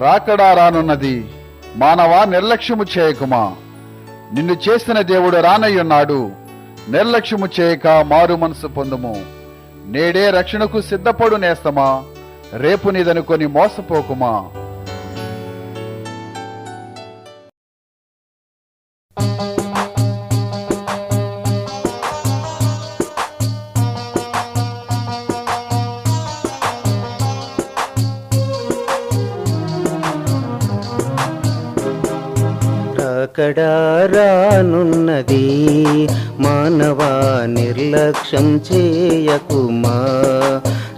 రాకడా రానున్నది, మానవా నిర్లక్ష్యము చేయకుమా. నిన్ను చేసిన దేవుడు రానయ్యున్నాడు, నిర్లక్ష్యము చేయక మారు మనసు పొందుము. నేడే రక్షణకు సిద్ధపడు నేస్తమా, రేపు నీదనుకొని మోసపోకుమా. రాకడా రానున్నది, మానవా నిర్లక్ష్యం చేయకుమా.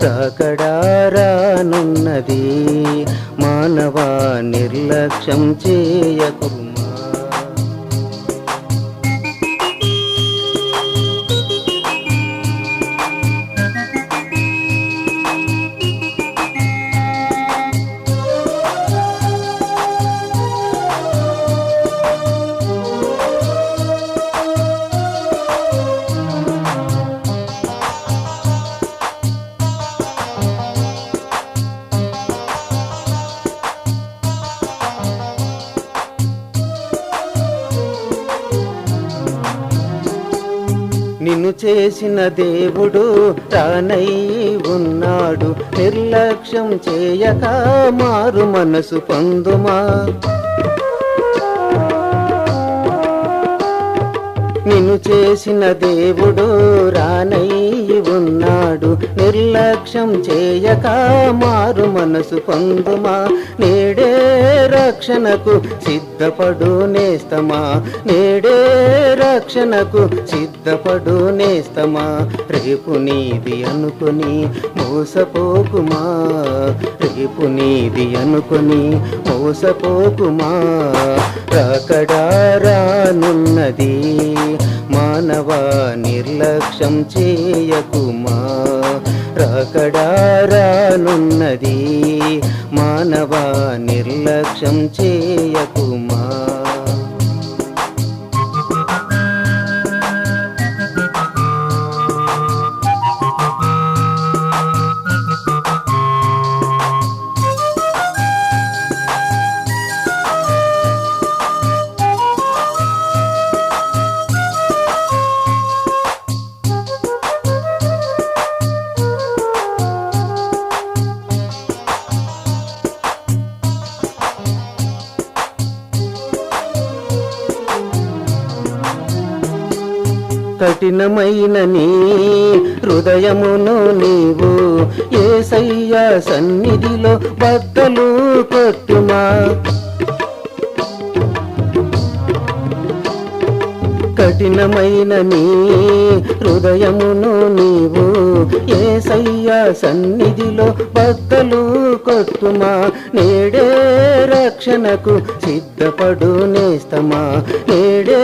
రాకడా రానున్నది, మానవా నిర్లక్ష్యం చేయకుమా. నిన్ను చేసిన దేవుడు తానై ఉన్నాడు, నిర్లక్ష్యం చేయక మారు మనసు పొందుమా. నిన్ను చేసిన దేవుడు రానై ఉన్నాడు, నిర్లక్ష్యం చేయక మారు మనసు పొందుమా. నేడే రక్షణకు సిద్ధపడు నేస్తమా, నేడే రక్షణకు సిద్ధపడు నేస్తమా. రేపు నీది అనుకొని మోసపోకుమా, రేపు నీది అనుకొని మోసపోకుమా. రాకడా రానున్నది, మానవా నిర్లక్ష్యం చేయకుమా. రాకడా రానున్నది, మానవా నిర్లక్ష్యం చేయకుమా. కఠినమైన నీ హృదయమును నీవు యేసయ్య సన్నిధిలో బద్దలు కొట్టుమా. కఠినమైన నీ హృదయమును నీవు యేసయ్య సన్నిధిలో బద్దలు కొట్టుమా. నేడే రక్షణకు సిద్ధపడు నేస్తమా, నేడే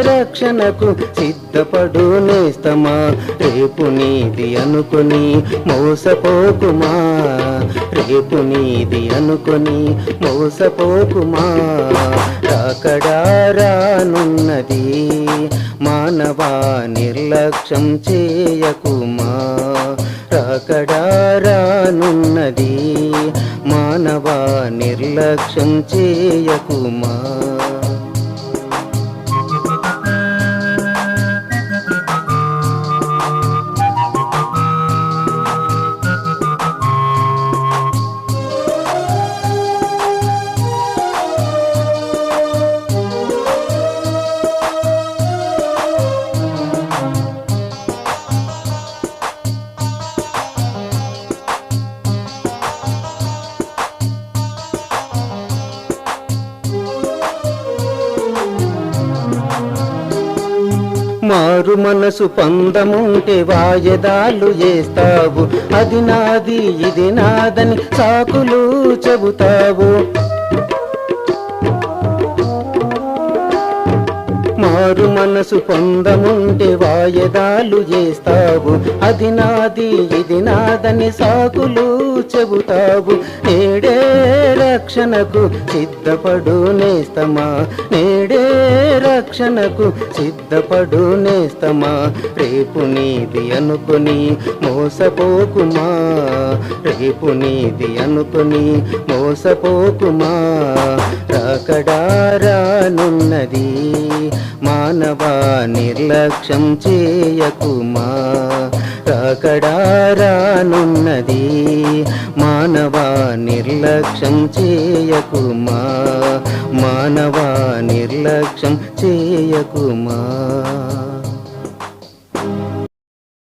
రక్షణకు సిద్ధపడు నేస్తమా. రేపు నీది అనుకొని మోసపోకుమా, రేపు నీది అనుకొని మోసపోకుమా. రాకడా రానున్నది, మానవా నిర్లక్ష్యం చేయకుమా. రాకడా రానున్నది, మానవా నిర్లక్ష్యం చేయకుమా. మారు మనసు పొందముంటే వాయిదాలు చేస్తావు, అది నాది ఇది నాదని సాకులు చెబుతావు. మారు మనసు పొందముంటే వాయిదాలు చేస్తావు, అది నాది ఇది నాదని సాకులు చెబుతావు. నేడే రక్షణకు సిద్ధపడు నేస్తమా, నేడే రక్షణకు సిద్ధపడు నేస్తమా. రేపు నీది అనుకుని మోసపోకుమా, రేపు నీది అనుకుని మోసపోకుమా. రాకడారానున్నది మానవా నిర్లక్ష్యం చేయకుమా, రాకడారానున్నది మానవా నిర్లక్ష్యం చేయకుమా, మానవా నిర్లక్ష్యం చేయకుమా.